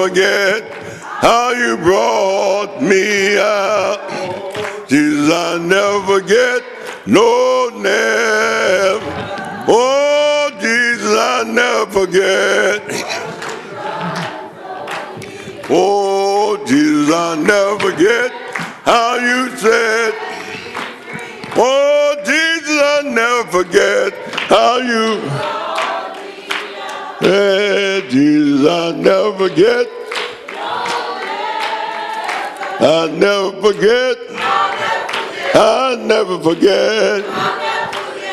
forget how you brought me out. Jesus, I'll never forget, no, never. Oh, Jesus, I'll never forget. Oh, Jesus, I'll never forget how you said. Oh, Jesus, I'll never forget how you. Yeah, Jesus, I'll never forget. I'll never forget. I'll never forget.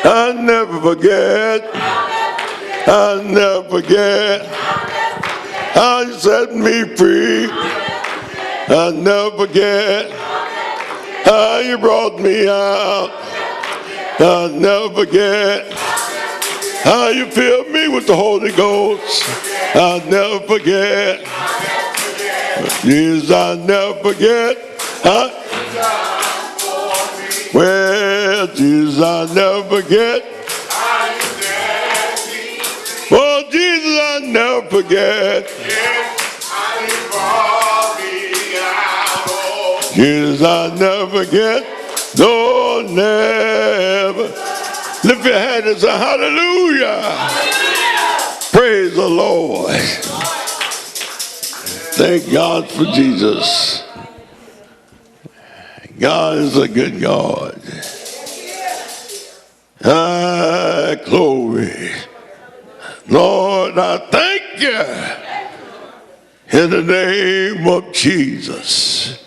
I'll never forget. I'll never forget how you set me free. I'll never forget how you brought me out. I'll never forget how you filled me with the Holy Ghost. I'll never forget. Jesus, I'll never forget. Well, Jesus, I'll never forget. Oh, Jesus, I'll never forget. Jesus, I'll never forget. No, never. Lift your hand and say, hallelujah. Praise the Lord. Thank God for Jesus. God is a good God. Ah, glory. Lord, I thank you in the name of Jesus.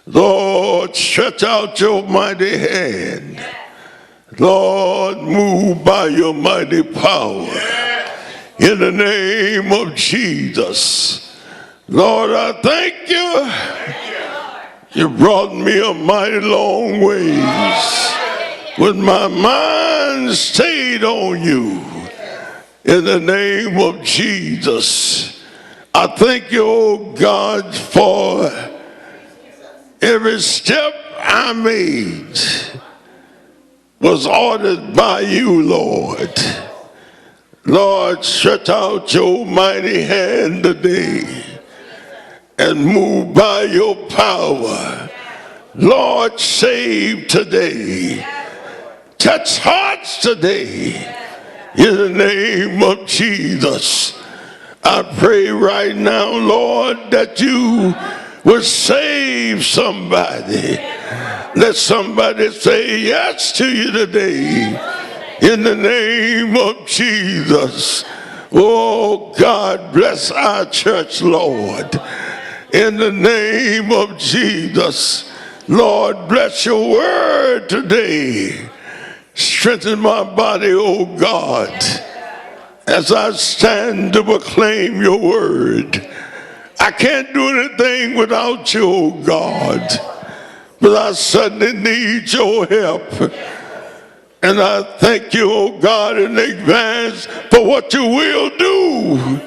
Lord, stretch out your mighty hand. Lord, move by your mighty power in the name of Jesus. Lord, I thank you. You brought me a mighty long ways with my mind stayed on you in the name of Jesus. I thank you, oh God, for every step I made was ordered by you, Lord. Lord, stretch out your mighty hand today and move by your power. Lord, save today. Touch hearts today. In the name of Jesus. I pray right now, Lord, that you will save somebody. Let somebody say yes to you today. In the name of Jesus. Oh, God, bless our church, Lord. In the name of Jesus. Lord, bless your word today. Strengthen my body, oh God, as I stand to proclaim your word. I can't do anything without you, oh God, but I suddenly need your help. And I thank you, oh God, in advance for what you will do.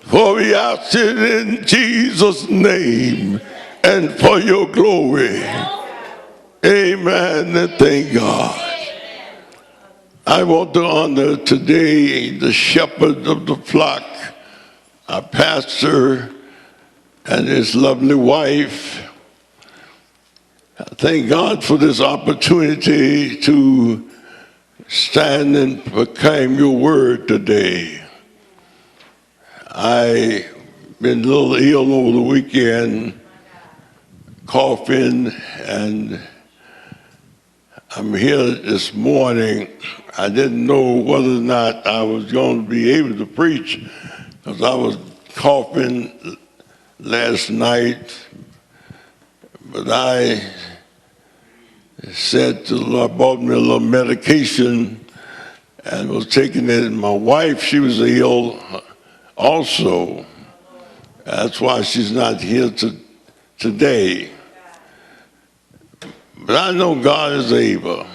For we ask it in Jesus' name and for your glory. Amen and thank God. I want to honor today the shepherd of the flock, our pastor and his lovely wife. I thank God for this opportunity to stand and proclaim your word today. I've been a little ill over the weekend, coughing, and I'm here this morning. I didn't know whether or not I was going to be able to preach because I was coughing last night. But I said to the Lord, bought me a little medication and was taking it. And my wife, she was ill also. That's why she's not here today. But I know God is able.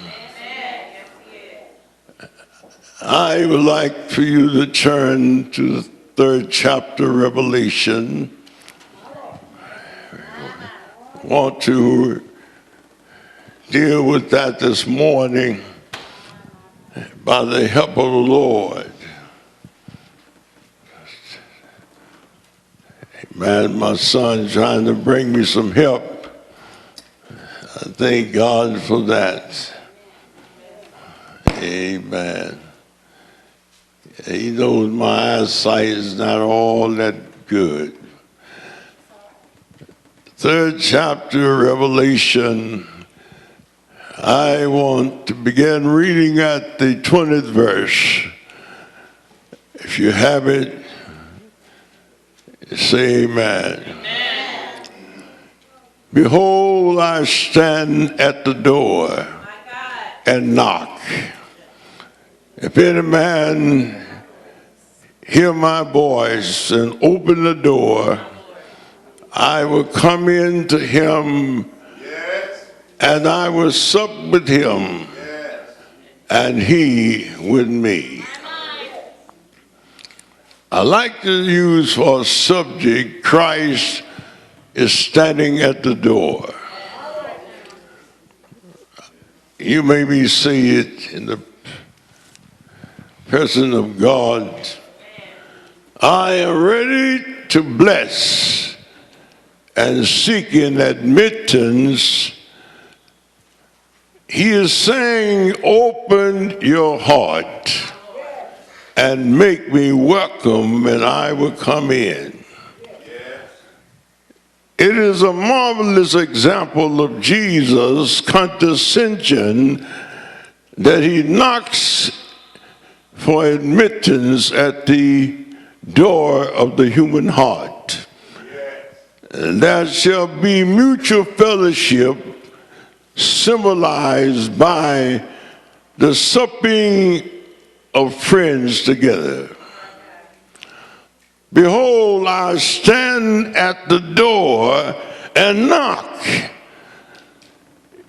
I would like for you to turn to the 3rd chapter of Revelation. I want to deal with that this morning by the help of the Lord. Man, my son trying to bring me some help. I thank God for that. Amen. He knows my eyesight is not all that good. Third chapter, Revelation. I want to begin reading at the 20th verse. If you have it, say amen. Amen. Behold, I stand at the door and knock. If any man hear my voice and open the door, I will come in to him, and I will sup with him, and he with me. I like to use for a subject, Christ is standing at the door. You maybe see it in the person of God. I am ready to bless and seeking admittance. He is saying, open your heart and make me welcome, and I will come in. It is a marvelous example of Jesus' condescension that he knocks for admittance at the door of the human heart. And there shall be mutual fellowship symbolized by the supping of friends together. Behold, I stand at the door and knock.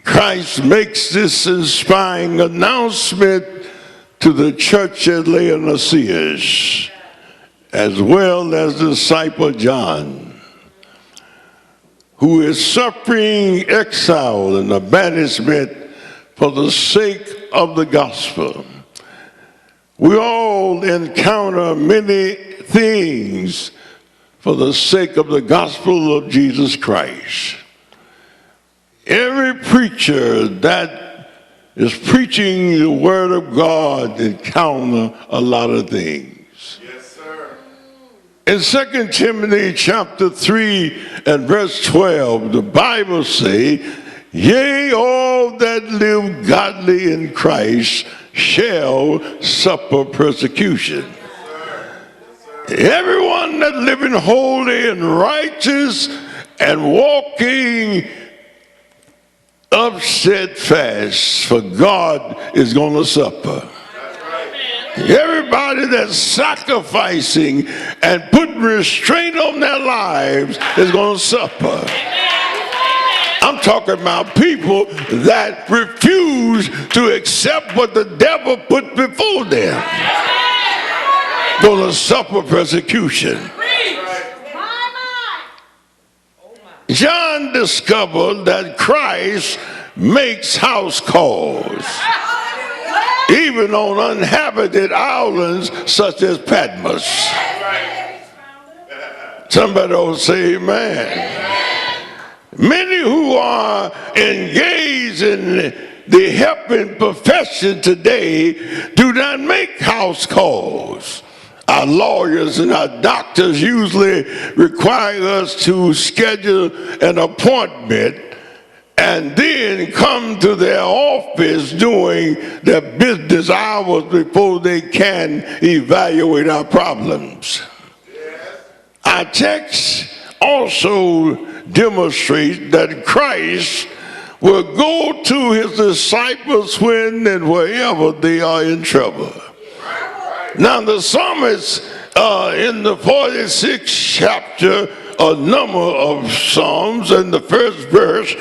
Christ makes this inspiring announcement to the church at Laodicea, as well as the disciple John, who is suffering exile and banishment for the sake of the gospel. We all encounter many things for the sake of the gospel of Jesus Christ. Every preacher that is preaching the word of God encounter a lot of things. Yes, sir. In 2 Timothy chapter 3 and verse 12, the Bible says, yea, all that live godly in Christ shall suffer persecution. Everyone that living holy and righteous and walking up steadfast for God is going to suffer. Everybody that's sacrificing and putting restraint on their lives is going to suffer. I'm talking about people that refuse to accept what the devil put before them. Going to suffer persecution. John discovered that Christ makes house calls, even on uninhabited islands such as Patmos. Somebody will say amen. Many who are engaged in the helping profession today do not make house calls. Our lawyers and our doctors usually require us to schedule an appointment and then come to their office during their business hours before they can evaluate our problems. Our text also demonstrates that Christ will go to his disciples when and wherever they are in trouble. Now the psalmist in the 46th chapter, a number of psalms, and the first verse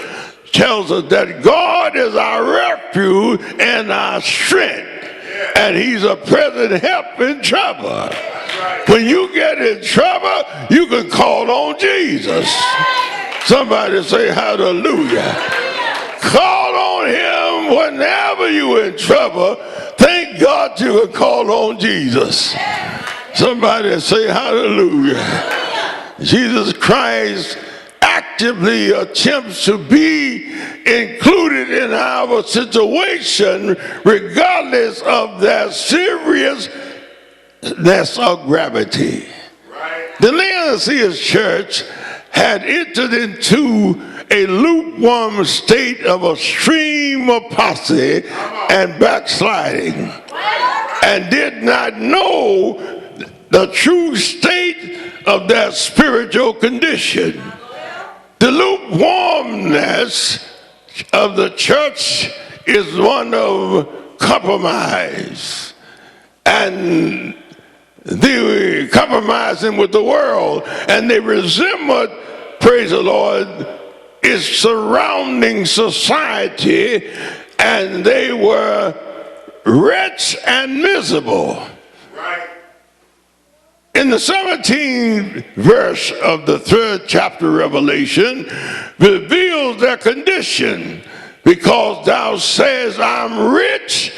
tells us that God is our refuge and our strength, and he's a present help in trouble. When you get in trouble, you can call on Jesus. Somebody say hallelujah. Call on him whenever you're in trouble. Thank God you can call on Jesus. Somebody say hallelujah. Jesus Christ actively attempts to be included in our situation regardless of their seriousness or gravity. The Laodicean church had entered into a lukewarm state of extreme apostasy and backsliding, and did not know the true state of their spiritual condition. The lukewarmness of the church is one of compromise, and they were compromising with the world, and they resembled, praise the Lord, its surrounding society, and they were wretched and miserable. Right. In the 17th verse of the 3rd chapter of Revelation reveals their condition, because thou sayest, I'm rich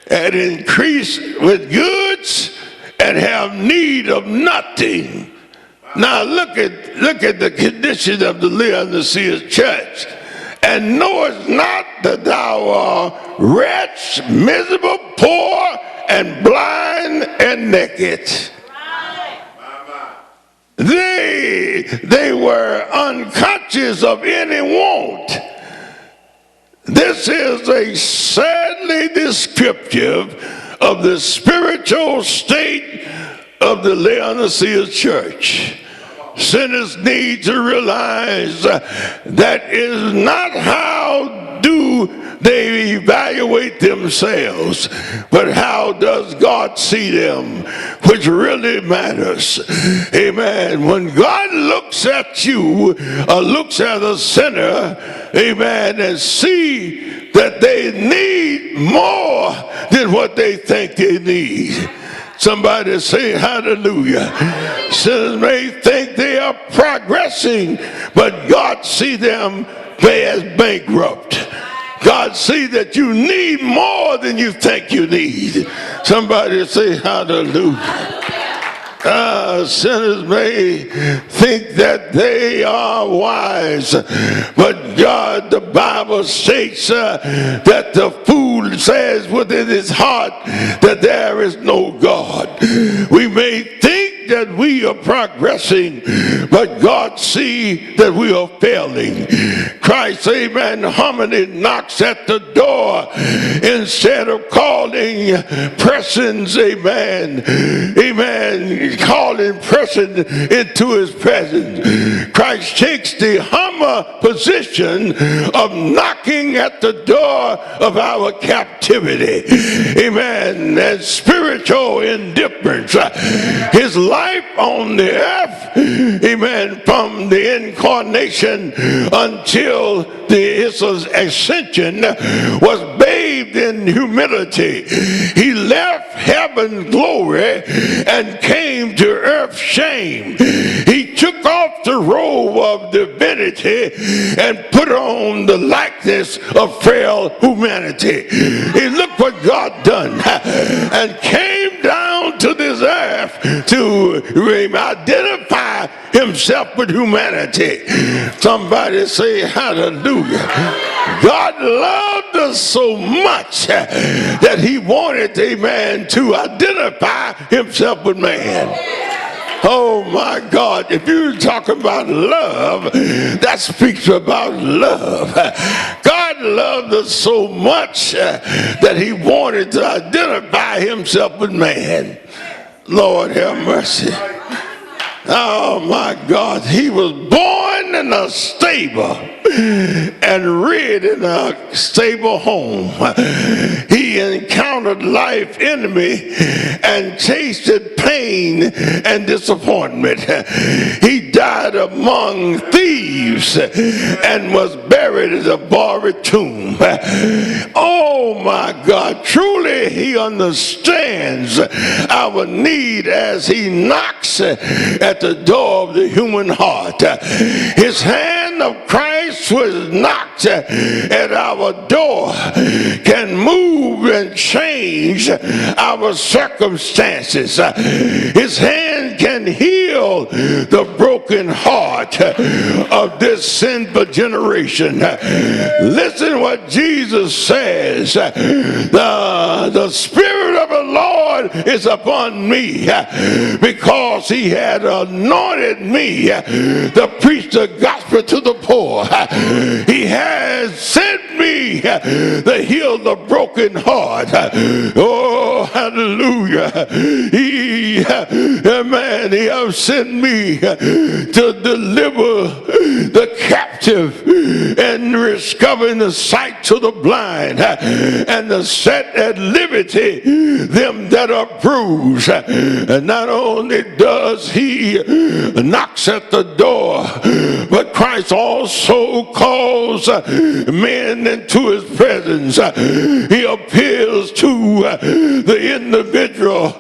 and increase with goods and have need of nothing. Now look at the condition of the Laodicean church. And knowest not that thou art wretched, miserable, poor, and blind, and naked. They were unconscious of any want. This is a sadly descriptive of the spiritual state of the Laodicean church. Sinners need to realize that is not how do they evaluate themselves, but how does God see them, which really matters. Amen. When God looks at you, or looks at a sinner, amen, and see that they need more than what they think they need. Somebody say hallelujah. Sinners may think they are progressing, but God see them as bankrupt. God see that you need more than you think you need. Somebody say hallelujah. Sinners may think that they are wise, but God, the Bible states that the fool says within his heart that there is no God. We may think that we are progressing, but God sees that we are failing. Christ, amen, harmony knocks at the door instead of calling persons, amen, calling person into his presence. Christ takes the humble position of knocking at the door of our captivity, amen, and spiritual indifference. His life on the earth, amen, from the incarnation until his ascension was bathed in humility. He left heaven's glory and came to earth's shame. He took off the robe of divinity and put on the likeness of frail humanity. And look what God done, and came down to this earth to identify himself with humanity. Somebody say hallelujah. God loved us so much that he wanted, amen, to identify himself with man. Oh my God, if you're talking about love, that speaks about love. God loved us so much that he wanted to identify himself with man. Lord have mercy. Oh my God, he was born in a stable and reared in a stable home. He encountered life enemy and tasted pain and disappointment. He died among thieves and was buried in a borrowed tomb. Oh my God, truly he understands our need as he knocks at the door of the human heart. His hand of Christ was knocked at our door, can move and change our circumstances. His hand can heal the broken broken heart of this sinful generation. Listen what Jesus says. The Spirit of the Lord is upon me because he had anointed me to preach the gospel to the poor. He has sent me to heal the broken heart. Oh, hallelujah. He has sent me to deliver the captive and recovering the sight to the blind and to set at liberty them that are bruised. And not only does he knocks at the door, but Christ also calls men into his presence. He appeals to the individual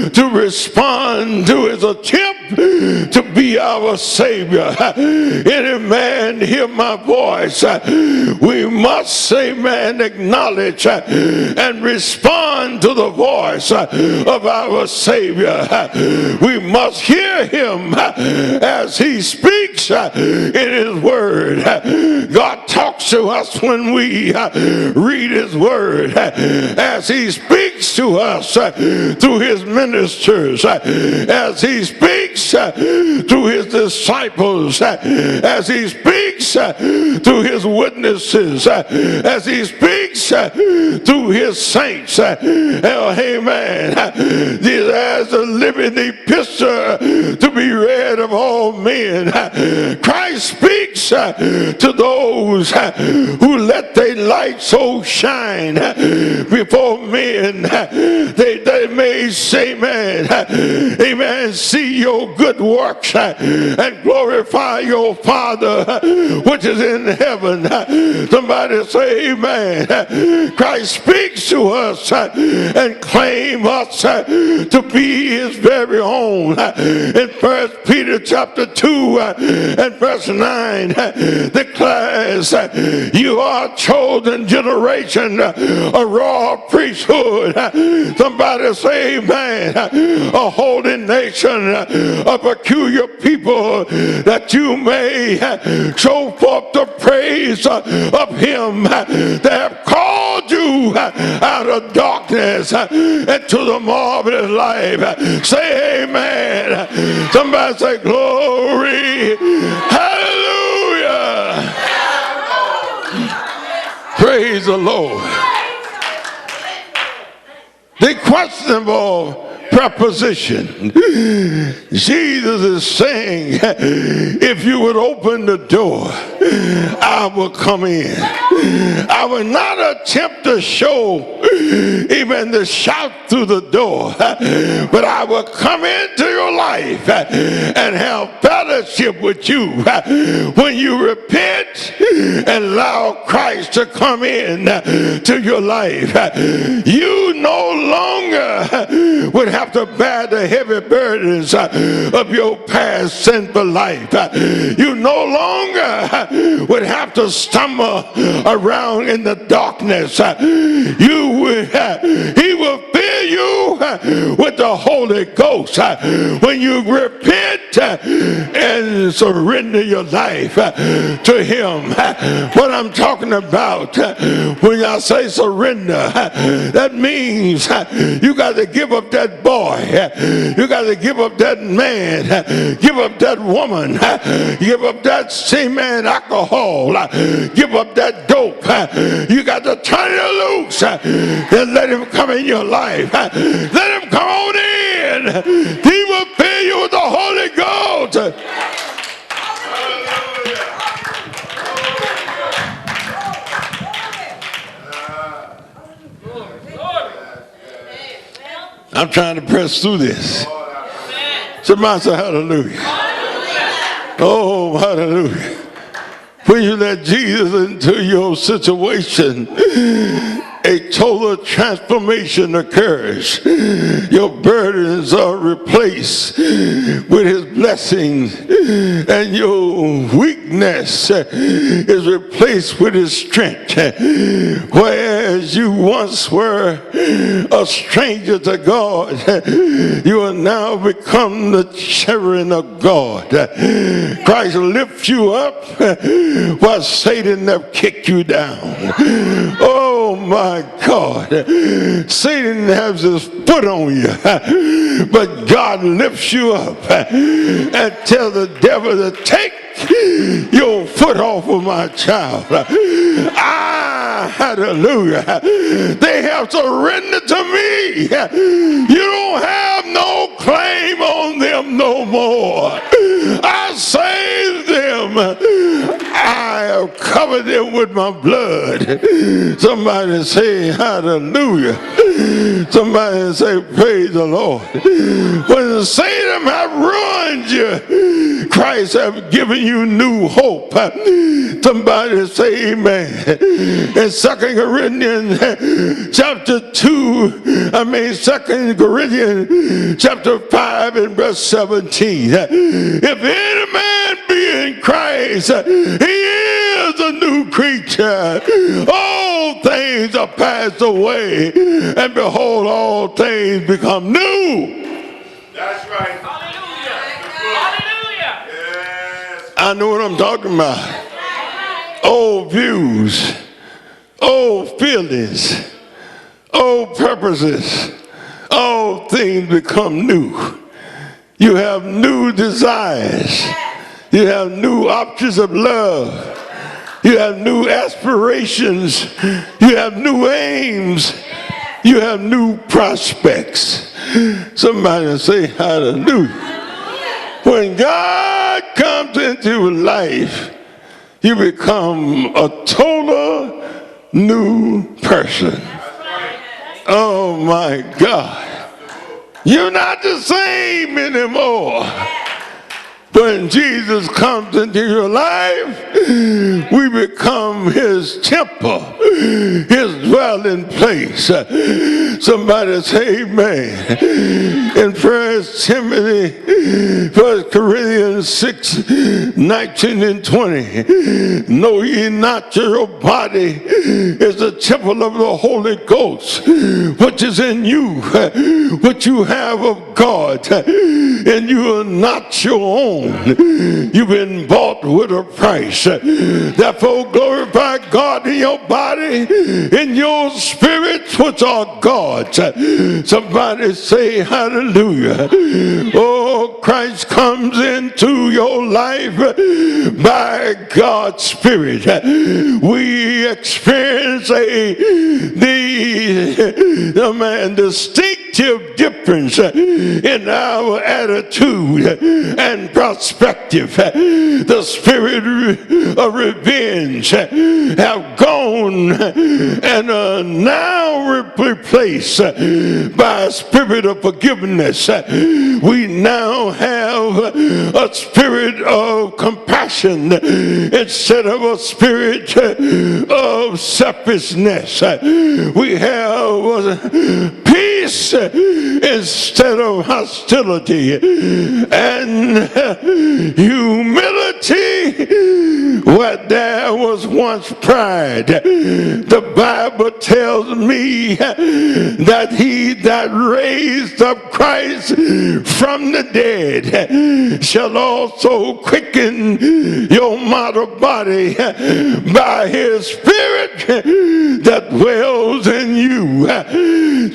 to respond to his attempt to be our Savior. Any man hear my voice, we must, amen, acknowledge and respond to the voice of our Savior. We must hear him as he speaks in his word. God talks to us when we read his word, as he speaks to us through his ministers, as he speaks through his disciples, as he speaks through his witnesses, as he speaks through his saints. Amen. As a living epistle to be read of all men. Christ speaks to those who let their light so shine before men, they may say, amen, see your good works and glorify your Father which is in heaven. Somebody say amen. Christ speaks to us and claim us to be his very own. In 1 Peter chapter 2 and verse 9 declares, you are a chosen generation, a royal priesthood. Somebody say amen. A holy nation, a peculiar people, that you may show forth the praise of him that have called you out of darkness into the marvelous light. Say amen. Somebody say glory. Hallelujah. Praise the Lord. The questionable preposition. Jesus is saying, if you would open the door, I will come in. I will not attempt to show, even to shout through the door, but I will come into your life and have fellowship with you. When you repent and allow Christ to come in to your life, you no longer would have to bear the heavy burdens of your past sinful life. You no longer would have to stumble around in the darkness. He will fill you with the Holy Ghost when you repent and surrender your life to him. What I'm talking about when I say surrender, that means you got to give up that boy, you got to give up that man, give up that woman, give up that semen alcohol, give up that dope. You got to turn it loose and let him come in your life. Let him come on in. He will fill you with the Holy Ghost. I'm trying to press through this. Somebody say hallelujah. Oh, hallelujah. When you let Jesus into your situation a total transformation occurs. Your burdens are replaced with his blessings, and your weakness is replaced with his strength. Whereas you once were a stranger to God, you are now become the children of God. Christ lifts you up while Satan have kicked you down. Oh my God. Satan has his foot on you, but God lifts you up and tells the devil to take your foot off of my child. Hallelujah. They have surrendered to me. You don't have no claim on them no more. I saved them. I have covered them with my blood. Somebody say hallelujah. Somebody say praise the Lord. When Satan have ruined you, Christ have given you new hope. Somebody say amen. In 2 Corinthians chapter 2 chapter 5 and verse 17. If any man be in Christ, he is a new creature. All things are passed away, and behold, all things become new. That's right. Hallelujah. Hallelujah. Yes. I know what I'm talking about. Old views, old feelings, old purposes, all things become new. You have new desires. You have new options of love. You have new aspirations. You have new aims. You have new prospects. Somebody say hallelujah. When God comes into your life, you become a total new person. Oh my God. You're not the same anymore. When Jesus comes into your life, we become his temple, his dwelling place. Somebody say amen. In 1 Corinthians 6:19 and 20, know ye not your body is the temple of the Holy Ghost, which is in you, which you have of God, and you are not your own. You've been bought with a price. Therefore glorify God in your body, in your spirits, which are God's. Somebody say hallelujah. Oh, Christ comes into your life by God's Spirit. We experience the distinctive difference in our attitude and perspective. The spirit of revenge have gone and are now replaced by a spirit of forgiveness. We now have a spirit of compassion instead of a spirit of selfishness. We have peace instead of hostility, and humility where there was once pride. The Bible tells me that he that raised up Christ from the dead shall also quicken your mortal body by his Spirit that dwells in you.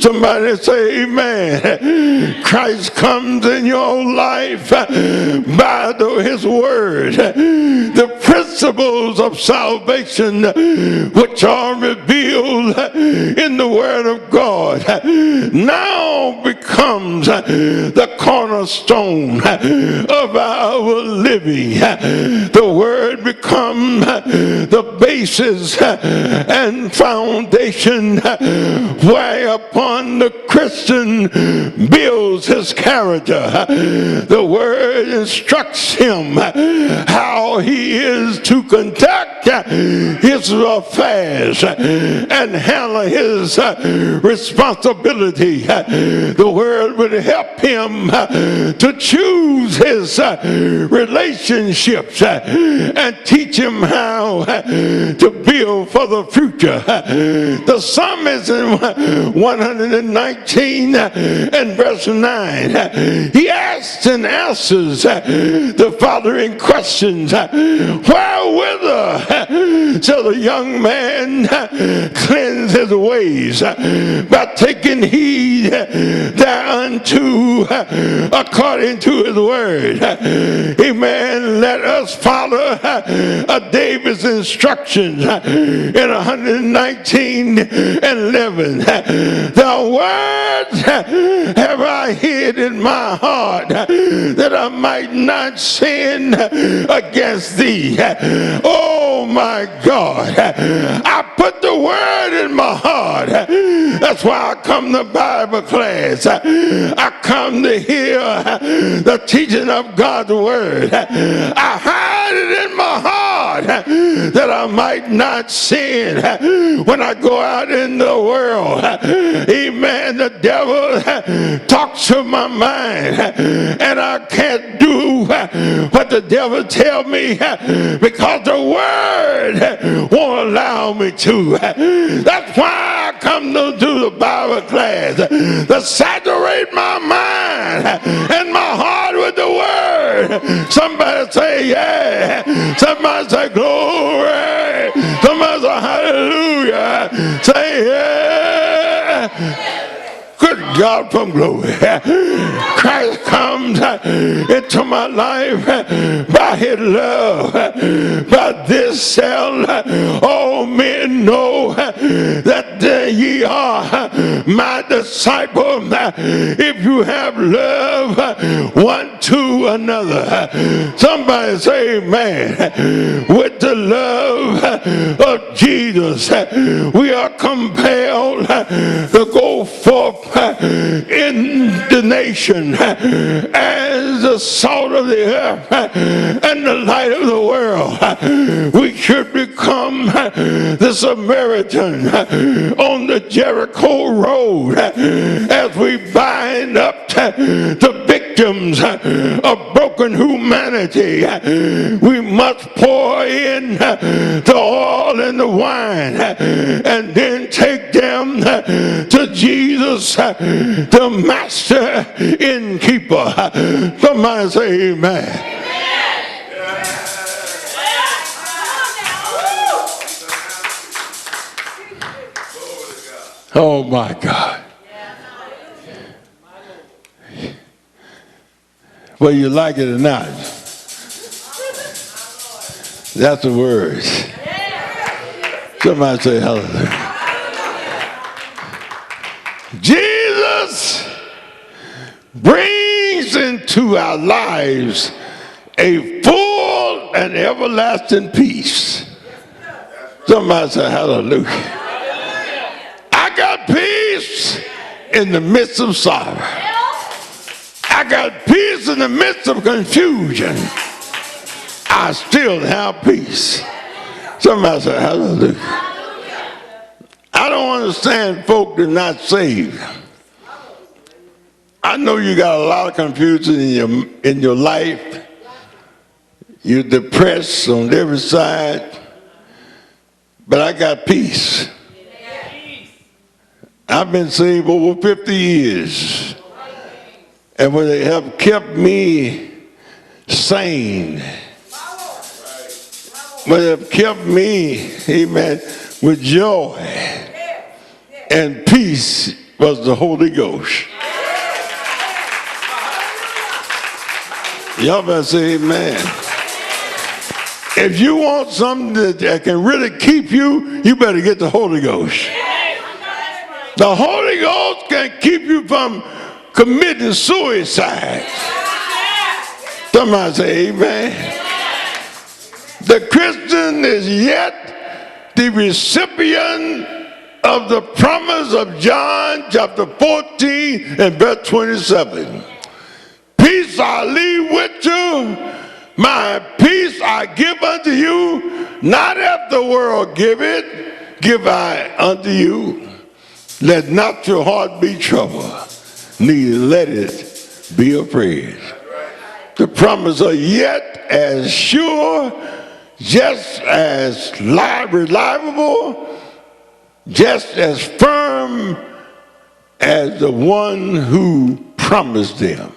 Somebody say amen. Christ comes in your life by his word. The principles of salvation which are revealed in the word of God now becomes the cornerstone of our living. The word becomes the basis and foundation whereupon the Christian builds his character. The word instructs him how he is to conduct his affairs and handle his responsibility. The word would help him to choose his relationships and teach him how to build for the future. The psalmist in 119 and verse 9, he asks and answers the following questions. Wherewith shall the young man cleanse his ways? By taking heed thereunto according to his word. Amen. Let us follow David's instructions in 119 and 11. The words have I hid in my heart that I might not sin against thee. Oh my God. I put the word in my heart. That's why I come to Bible class. I come to hear the teaching of God's word. I hide it in my heart that I might not sin when I go out in the world. Amen. The devil talks to my mind and I can't do what the devil tells me because the word won't allow me to. That's why I come to do the Bible class, to saturate my mind and my heart with the word. Somebody say yeah. Somebody say glory. Somebody say hallelujah. Say yeah. Good God from glory. Christ comes into my life by his love. By this shall all men know that ye are my disciple if you have love one to another. Somebody say amen. With the love of Jesus, we are compelled to go forth in the nation as the salt of the earth and the light of the world. We should become the Samaritan on the Jericho road as we bind up the victims of broken humanity. We must pour in the oil and the wine and then take them to Jesus, the master innkeeper. Somebody say amen. Oh my God. Whether you like it or not, that's the words. Somebody say hallelujah. Jesus brings into our lives a full and everlasting peace. Somebody say hallelujah. I got peace in the midst of sorrow. I got peace in the midst of confusion. I still have peace. Somebody say hallelujah. I don't understand folk that are not saved. I know you got a lot of confusion in your life. You're depressed on every side. But I got peace. I've been saved over 50 years. And when they have kept me sane, when they have kept me, amen, with joy and peace was the Holy Ghost. Y'all better say amen. If you want something that can really keep you, you better get the Holy Ghost. The Holy Ghost can keep you from committing suicide. Somebody say amen. The Christian is yet the recipient of the promise of John chapter 14 and verse 27. Peace I leave with you, My peace I give unto you, not as the world give it, give I unto you. Let not your heart be troubled, neither let it be afraid. The promise of yet as sure, just as reliable, just as firm as the one who promised them.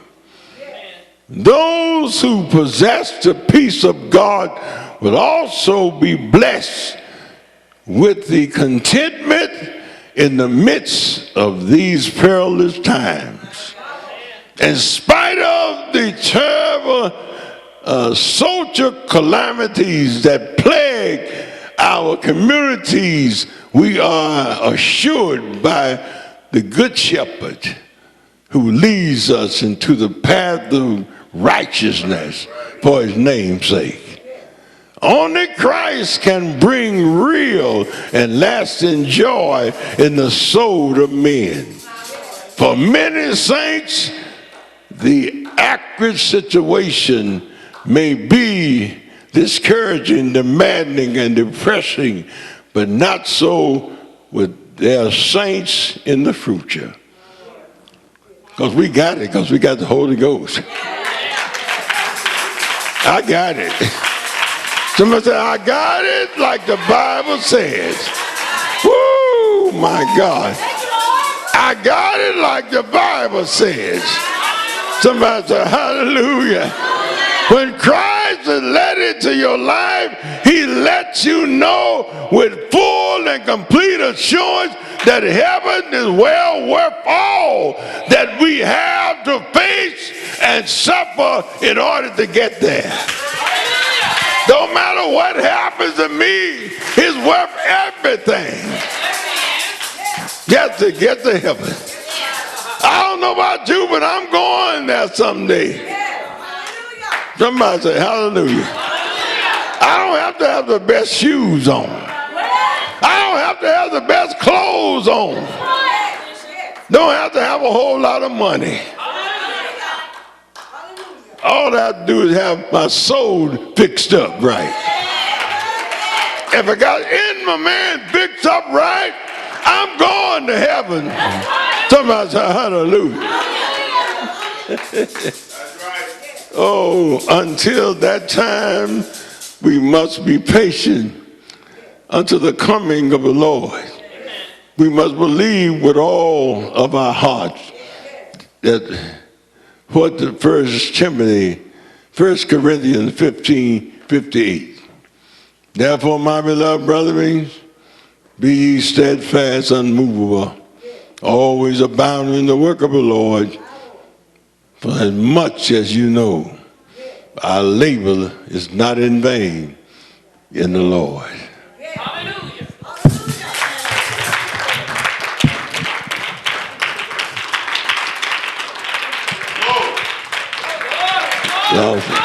Those who possess the peace of God will also be blessed with the contentment in the midst of these perilous times. In spite of the terrible social calamities that plague our communities, we are assured by the Good Shepherd who leads us into the path of righteousness for his name's sake. Only Christ can bring real and lasting joy in the soul of men. For many saints, the acrid situation may be discouraging, demanding, and depressing, but not so with their saints in the future. Because we got it, because we got the Holy Ghost. I got it. Somebody said, I got it like the Bible says. Woo, my God. I got it like the Bible says. Somebody said, hallelujah. When Christ is led into your life, he lets you know with full and complete assurance that heaven is well worth all that we have to face and suffer in order to get there. Don't matter what happens to me, it's worth everything just to get to heaven. I don't know about you, but I'm going there someday. Somebody say hallelujah. I don't have to have the best shoes on. I don't have to have the best clothes on. Don't have to have a whole lot of money. All I have to do is have my soul fixed up right. If I got in my man fixed up right, I'm going to heaven. Somebody say hallelujah. Oh, until that time, we must be patient until the coming of the Lord. We must believe with all of our hearts that what the 1 Corinthians 15:58. Therefore, my beloved brethren, be ye steadfast, unmovable, always abounding in the work of the Lord, for as much as you know, our labor is not in vain in the Lord. Hallelujah. Hallelujah.